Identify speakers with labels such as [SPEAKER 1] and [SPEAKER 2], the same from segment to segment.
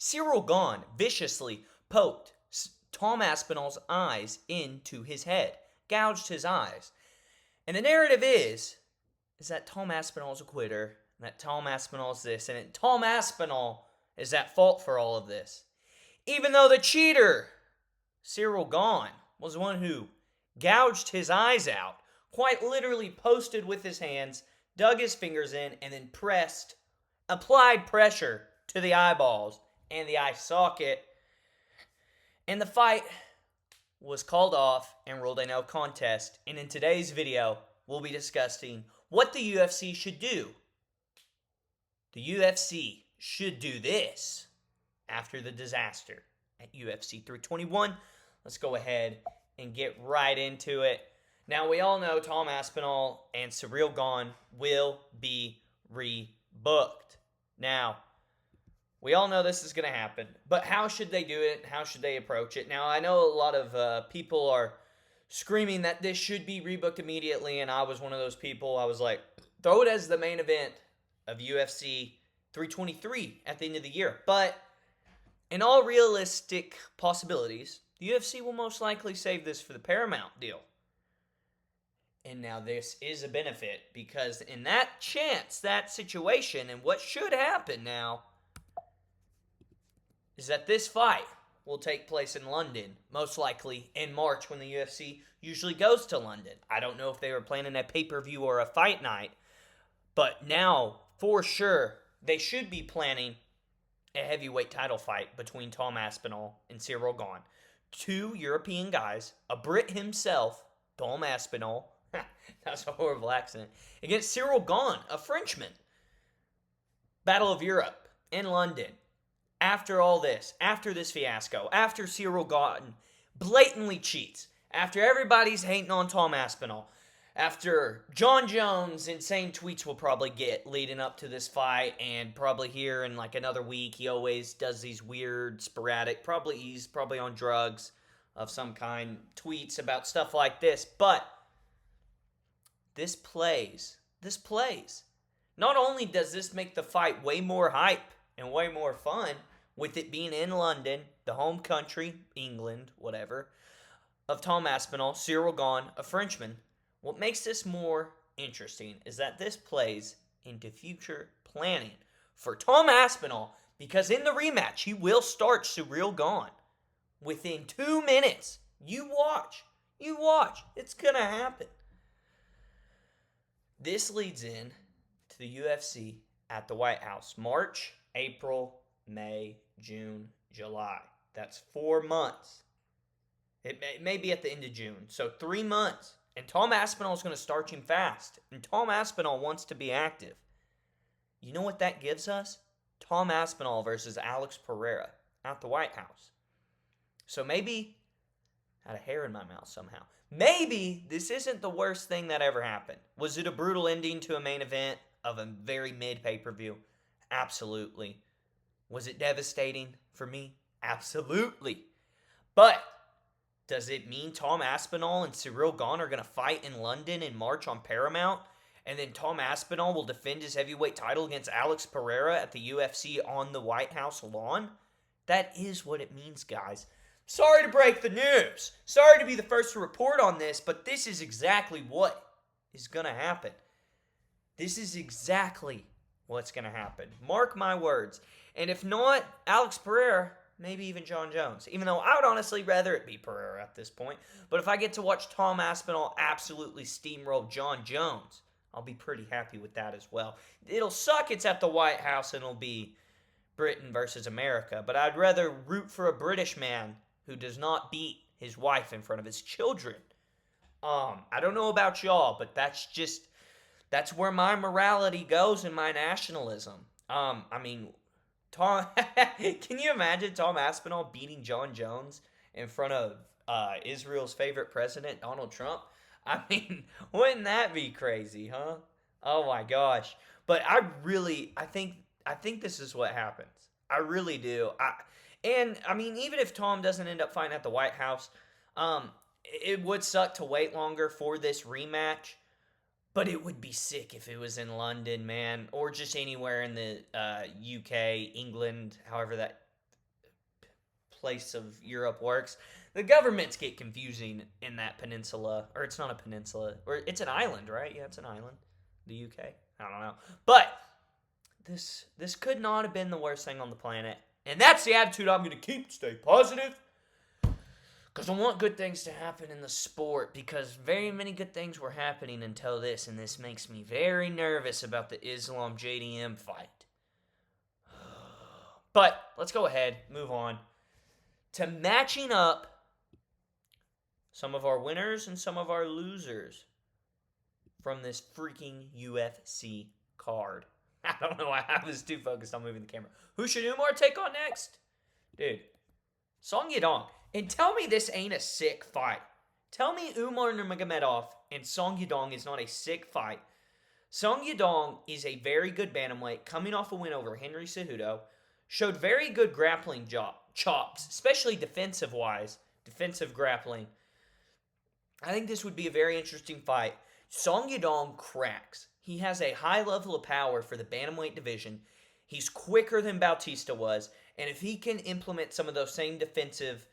[SPEAKER 1] Cyril Gahn viciously poked Tom Aspinall's eyes into his head, gouged his eyes. And the narrative is that Tom Aspinall's a quitter, and that Tom Aspinall's this, and that Tom Aspinall is at fault for all of this. Even though the cheater, Cyril Gahn, was one who gouged his eyes out, quite literally posted with his hands, dug his fingers in, and then applied pressure to the eyeballs and the eye socket. And the fight was called off and ruled a no contest. And in today's video, we'll be discussing what the UFC should do. The UFC should do this after the disaster at UFC 321. Let's go ahead and get right into it. Now, we all know Tom Aspinall and Cyril Gahn will be rebooked. Now, we all know this is going to happen, but how should they do it? How should they approach it? Now, I know a lot of people are screaming that this should be rebooked immediately, and I was one of those people. I was like, throw it as the main event of UFC 323 at the end of the year. But in all realistic possibilities, the UFC will most likely save this for the Paramount deal. And now this is a benefit, because in that chance, that situation, and what should happen now, is that this fight will take place in London, most likely in March, when the UFC usually goes to London. I don't know if they were planning a pay-per-view or a fight night, but now, for sure, they should be planning a heavyweight title fight between Tom Aspinall and Cyril Gahn. Two European guys, a Brit himself, Tom Aspinall, that's a horrible accent, against Cyril Gahn, a Frenchman. Battle of Europe in London. After all this, after this fiasco, after Cyril Gahn blatantly cheats, after everybody's hating on Tom Aspinall, after Jon Jones' insane tweets will probably get leading up to this fight, and probably here in like another week, he always does these weird, sporadic, he's probably on drugs of some kind, tweets about stuff like this, but this plays. Not only does this make the fight way more hype and way more fun, with it being in London, the home country, England, whatever, of Tom Aspinall, Cyril Gahn, a Frenchman. What makes this more interesting is that this plays into future planning for Tom Aspinall, because in the rematch, he will start Cyril Gahn within 2 minutes. You watch. It's going to happen. This leads in to the UFC at the White House. March, April, May, June, July. That's 4 months. It may be at the end of June. So 3 months. And Tom Aspinall is going to start him fast. And Tom Aspinall wants to be active. You know what that gives us? Tom Aspinall versus Alex Pereira at the White House. So maybe, I had a hair in my mouth somehow. Maybe this isn't the worst thing that ever happened. Was it a brutal ending to a main event of a very mid pay-per-view? Absolutely. Was it devastating for me? Absolutely. But does it mean Tom Aspinall and Cyril Gahn are going to fight in London in March on Paramount? And then Tom Aspinall will defend his heavyweight title against Alex Pereira at the UFC on the White House lawn? That is what it means, guys. Sorry to break the news. Sorry to be the first to report on this, but this is exactly what is going to happen. This is exactly what's going to happen. Mark my words. And if not, Alex Pereira, maybe even Jon Jones. Even though I would honestly rather it be Pereira at this point. But if I get to watch Tom Aspinall absolutely steamroll Jon Jones, I'll be pretty happy with that as well. It'll suck it's at the White House and it'll be Britain versus America. But I'd rather root for a British man who does not beat his wife in front of his children. I don't know about y'all, but that's where my morality goes and my nationalism. Tom, can you imagine Tom Aspinall beating Jon Jones in front of Israel's favorite president, Donald Trump? I mean, wouldn't that be crazy, huh? Oh my gosh. But I think this is what happens. I really do. Even if Tom doesn't end up fighting at the White House, it would suck to wait longer for this rematch. But it would be sick if it was in London, man, or just anywhere in the UK, England, however that place of Europe works. The governments get confusing in that peninsula, or it's not a peninsula, or it's an island, right? Yeah, it's an island. The UK. I don't know, but this could not have been the worst thing on the planet, and that's the attitude I'm going to keep. Stay positive. Because I want good things to happen in the sport, because very many good things were happening until this, and this makes me very nervous about the Islam JDM fight. But let's go ahead, move on to matching up some of our winners and some of our losers from this freaking UFC card. I don't know why I was too focused on moving the camera. Who should Umar take on next? Dude, Song Yadong. And tell me this ain't a sick fight. Tell me Umar Nurmagomedov and Song Yadong is not a sick fight. Song Yadong is a very good bantamweight, coming off a win over Henry Cejudo. Showed very good grappling chops, especially defensive-wise. Defensive grappling. I think this would be a very interesting fight. Song Yadong cracks. He has a high level of power for the bantamweight division. He's quicker than Bautista was. And if he can implement some of those same defensive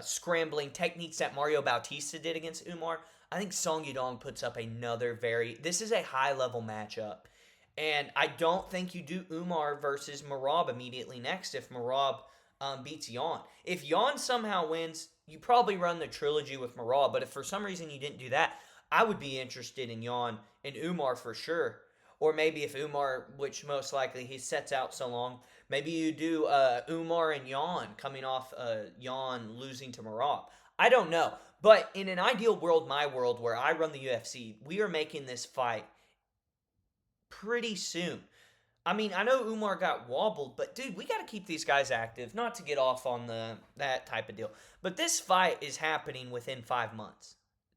[SPEAKER 1] scrambling techniques that Mario Bautista did against Umar, I think Song Yadong puts up another this is a high-level matchup. And I don't think you do Umar versus Merab immediately next if Merab beats Yan. If Yan somehow wins, you probably run the trilogy with Merab. But if for some reason you didn't do that, I would be interested in Yan and Umar for sure. Or maybe if Umar, which most likely he sets out so long, maybe you do Umar and Yan coming off Yan losing to Merab. I don't know. But in an ideal world, my world, where I run the UFC, we are making this fight pretty soon. I mean, I know Umar got wobbled, but dude, we got to keep these guys active, not to get off on that type of deal. But this fight is happening within 5 months.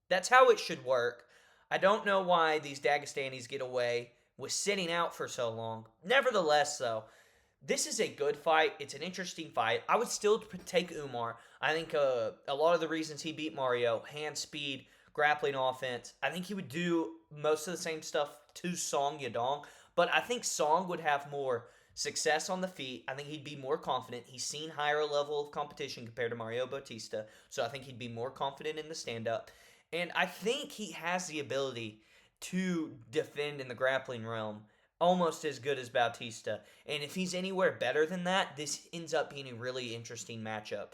[SPEAKER 1] That's how it should work. I don't know why these Dagestanis get away with sitting out for so long. Nevertheless, though, this is a good fight. It's an interesting fight. I would still take Umar. I think a lot of the reasons he beat Mario, hand speed, grappling offense, I think he would do most of the same stuff to Song Yadong, but I think Song would have more success on the feet. I think he'd be more confident. He's seen higher level of competition compared to Mario Bautista, so I think he'd be more confident in the stand-up. And I think he has the ability to defend in the grappling realm almost as good as Bautista. And if he's anywhere better than that, this ends up being a really interesting matchup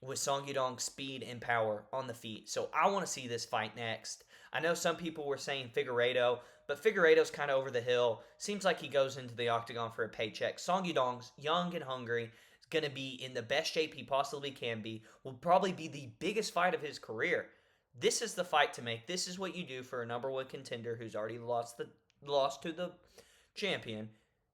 [SPEAKER 1] with Song Yadong's speed and power on the feet. So I want to see this fight next. I know some people were saying Figueiredo, but Figueiredo's kind of over the hill. Seems like he goes into the octagon for a paycheck. Song Yadong's young and hungry. Is going to be in the best shape he possibly can be. Will probably be the biggest fight of his career. This is the fight to make. This is what you do for a number one contender who's already lost to the champion.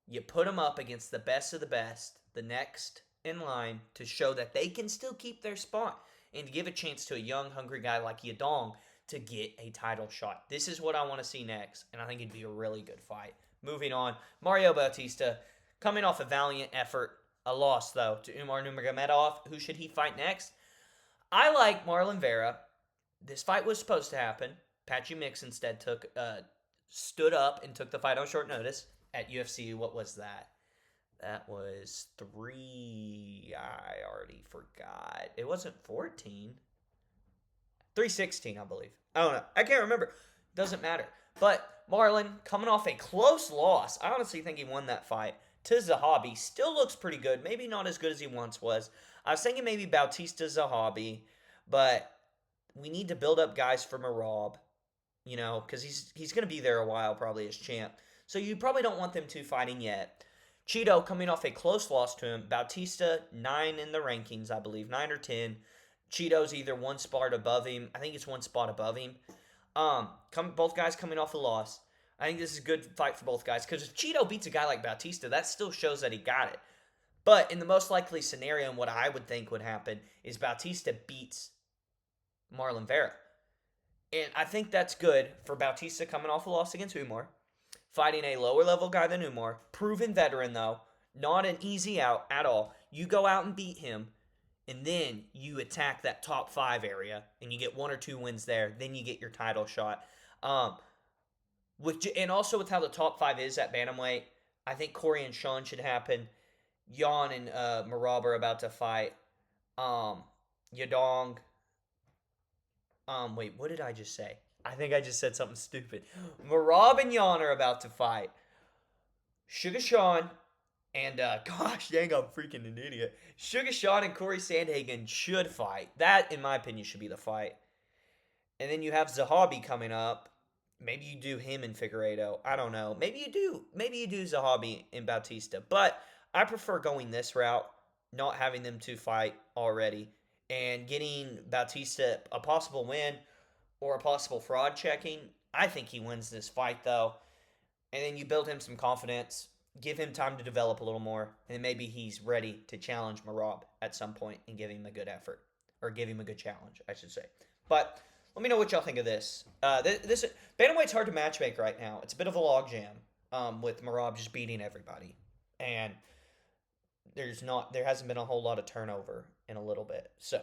[SPEAKER 1] You put him up against the best of the best, the next in line, to show that they can still keep their spot and to give a chance to a young, hungry guy like Yadong to get a title shot. This is what I want to see next, and I think it'd be a really good fight. Moving on, Mario Bautista, coming off a valiant effort, a loss, though, to Umar Nurmagomedov. Who should he fight next? I like Marlon Vera. This fight was supposed to happen. Patchy Mix instead stood up and took the fight on short notice at UFC. What was that? That was 3... I already forgot. It wasn't 14. 316, I believe. I don't know. I can't remember. Doesn't matter. But Marlon, coming off a close loss, I honestly think he won that fight to Zahabi. Still looks pretty good. Maybe not as good as he once was. I was thinking maybe Bautista Zahabi, but we need to build up guys for Merab, you know, because he's going to be there a while probably as champ. So you probably don't want them two fighting yet. Cheeto coming off a close loss to him. Bautista, 9 in the rankings, I believe, 9 or 10. Cheeto's either one spot above him. I think it's one spot above him. Both guys coming off a loss. I think this is a good fight for both guys. Because if Cheeto beats a guy like Bautista, that still shows that he got it. But in the most likely scenario, and what I would think would happen, is Bautista beats Marlon Vera. And I think that's good for Bautista coming off a loss against Umar. Fighting a lower level guy than Umar. Proven veteran, though. Not an easy out at all. You go out and beat him. And then you attack that top 5 area, and you get 1 or 2 wins there. Then you get your title shot. And also with how the top 5 is at bantamweight, I think Corey and Sean should happen. Yan and Marab are about to fight. Yadong. Wait, what did I just say? I think I just said something stupid. Marab and Yan are about to fight. Sugar Sean and gosh dang, I'm freaking an idiot. Sugar Sean and Corey Sandhagen should fight. That, in my opinion, should be the fight. And then you have Zahabi coming up. Maybe you do him in Figueiredo. I don't know. Maybe you do. Maybe you do Zahabi and Bautista. But I prefer going this route, not having them two fight already, and getting Bautista a possible win or a possible fraud checking. I think he wins this fight, though. And then you build him some confidence, give him time to develop a little more, and then maybe he's ready to challenge Marab at some point and give him a good effort. Or give him a good challenge, I should say. But let me know what y'all think of this. This Bantamweight's hard to matchmake right now. It's a bit of a logjam with Marab just beating everybody. And there hasn't been a whole lot of turnover in a little bit. So,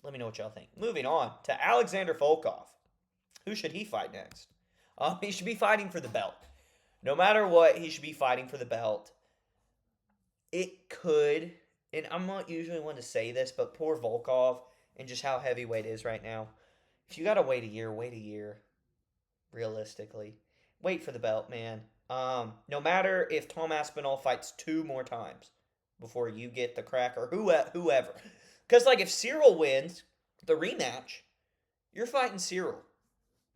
[SPEAKER 1] let me know what y'all think. Moving on to Alexander Volkov. Who should he fight next? He should be fighting for the belt. No matter what, he should be fighting for the belt. It could, and I'm not usually one to say this, but poor Volkov and just how heavyweight is right now. If you gotta wait a year, wait a year. Realistically. Wait for the belt, man. No matter if Tom Aspinall fights 2 more times before you get the crack, or whoever. Because, like, if Cyril wins the rematch, you're fighting Cyril.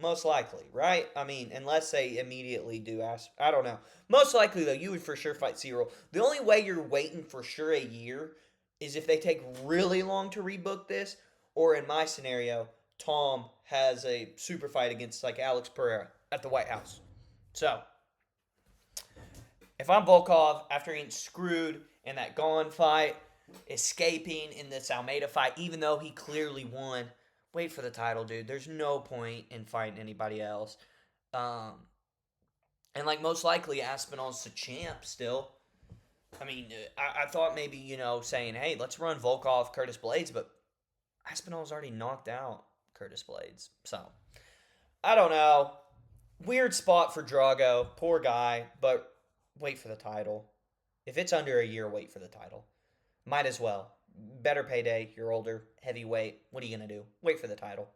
[SPEAKER 1] Most likely, right? I mean, unless they immediately do I don't know. Most likely, though, you would for sure fight Cyril. The only way you're waiting for sure a year is if they take really long to rebook this, or in my scenario, Tom has a super fight against, like, Alex Pereira at the White House. So, if I'm Volkov, after getting screwed in that Gone fight, escaping in this Almeida fight, even though he clearly won, wait for the title, dude. There's no point in fighting anybody else. And, like, most likely, Aspinall's the champ still. I mean, I thought maybe, saying, hey, let's run Volkov, Curtis Blades, but Aspinall's already knocked out Curtis Blades. So, I don't know. Weird spot for Drago. Poor guy, but wait for the title. If it's under a year, wait for the title. Might as well. Better payday. You're older. Heavyweight. What are you going to do? Wait for the title.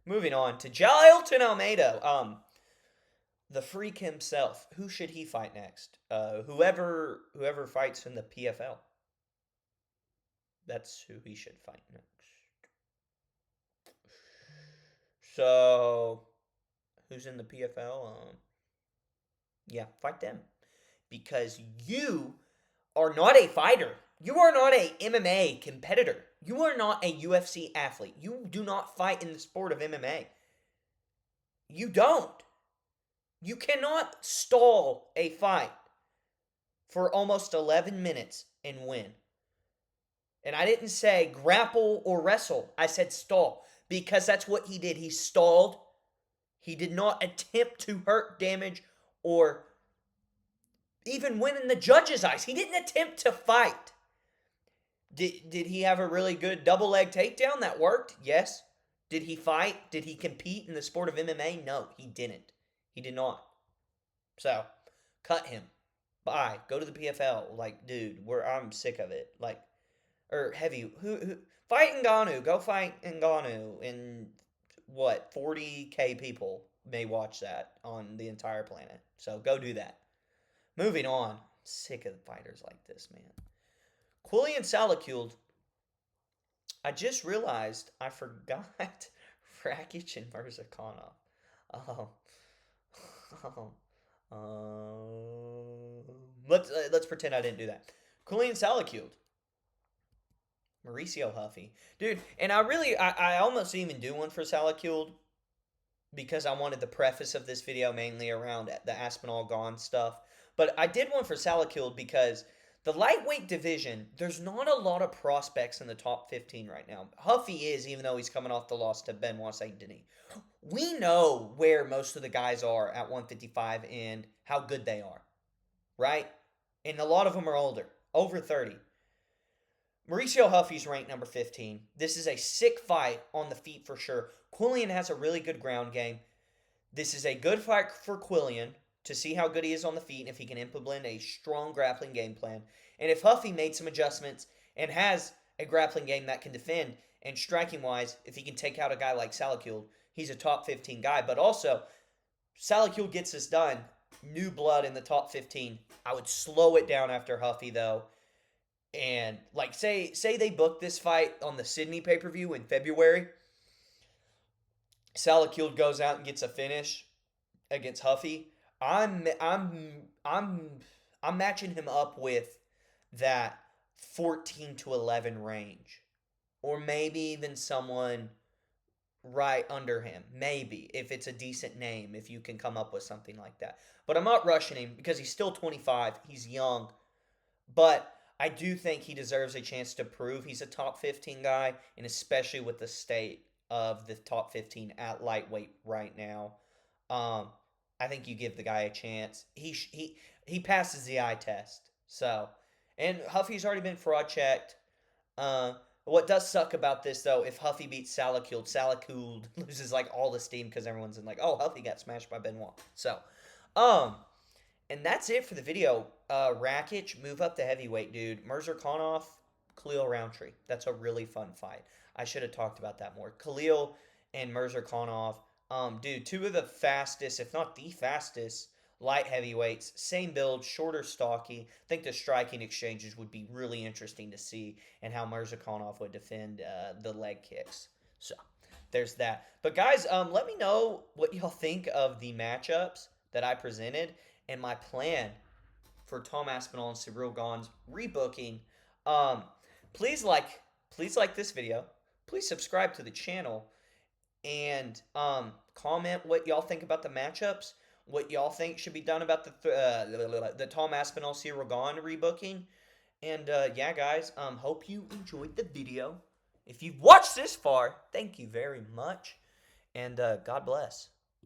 [SPEAKER 1] Moving on to Jailton Almeida. The freak himself. Who should he fight next? Whoever fights in the PFL. That's who he should fight next. So, who's in the PFL? Yeah, fight them. Because you are not a fighter. You are not a MMA competitor. You are not a UFC athlete. You do not fight in the sport of MMA. You don't. You cannot stall a fight for almost 11 minutes and win. And I didn't say grapple or wrestle. I said stall. Because that's what he did. He stalled. He did not attempt to hurt, damage, or even win in the judge's eyes. He didn't attempt to fight. Did he have a really good double leg takedown that worked? Yes. Did he fight? Did he compete in the sport of MMA? No, he didn't. He did not. So, cut him. Bye. Go to the PFL. Like, dude, I'm sick of it. Like, or heavy. Who fight Ngannou. Go fight Ngannou. And what? 40K people may watch that on the entire planet. So, go do that. Moving on. Sick of fighters like this, man. Quillian Salakuled. I just realized I forgot Rakic and Mirzakhanov. Let's pretend I didn't do that. Quillian Salakuled. Mauricio Huffy. Dude, and I almost didn't even do one for Salakuled because I wanted the preface of this video mainly around the Aspinall Gone stuff. But I did one for Salakuled because the lightweight division, there's not a lot of prospects in the top 15 right now. Huffy is, even though he's coming off the loss to Benoit Saint Denis. We know where most of the guys are at 155 and how good they are, right? And a lot of them are older, over 30. Mauricio Huffy's ranked number 15. This is a sick fight on the feet for sure. Quillian has a really good ground game. This is a good fight for Quillian. to see how good he is on the feet and if he can implement a strong grappling game plan. And if Huffy made some adjustments and has a grappling game that can defend, and striking wise, if he can take out a guy like Salakyul, he's a top 15 guy. But also, Salakyul gets this done. New blood in the top 15. I would slow it down after Huffy, though. And, like, say they book this fight on the Sydney pay-per-view in February. Salakyul goes out and gets a finish against Huffy. I'm matching him up with that 14 to 11 range, or maybe even someone right under him. Maybe if it's a decent name, if you can come up with something like that. But I'm not rushing him because he's still 25. He's young, but I do think he deserves a chance to prove he's a top 15 guy, and especially with the state of the top 15 at lightweight right now. I think you give the guy a chance. He passes the eye test. So, and Huffy's already been fraud checked. What does suck about this though, if Huffy beats Salakyul loses like all the steam because everyone's in like, oh, Huffy got smashed by Benoit. So, and that's it for the video. Rakic, move up to heavyweight, dude. Mirzakhanov, Khalil Roundtree. That's a really fun fight. I should have talked about that more. Khalil and Mirzakhanov. Dude, two of the fastest, if not the fastest, light heavyweights. Same build, shorter, stocky. I think the striking exchanges would be really interesting to see, and how Mirzakhanov would defend the leg kicks. So, there's that. But guys, let me know what y'all think of the matchups that I presented and my plan for Tom Aspinall and Ciryl Gane's rebooking. Please like this video. Please subscribe to the channel. And comment what y'all think about the matchups. What y'all think should be done about the Tom Aspinall Ciryl Gane rebooking. And yeah, guys, hope you enjoyed the video. If you've watched this far, thank you very much. And God bless.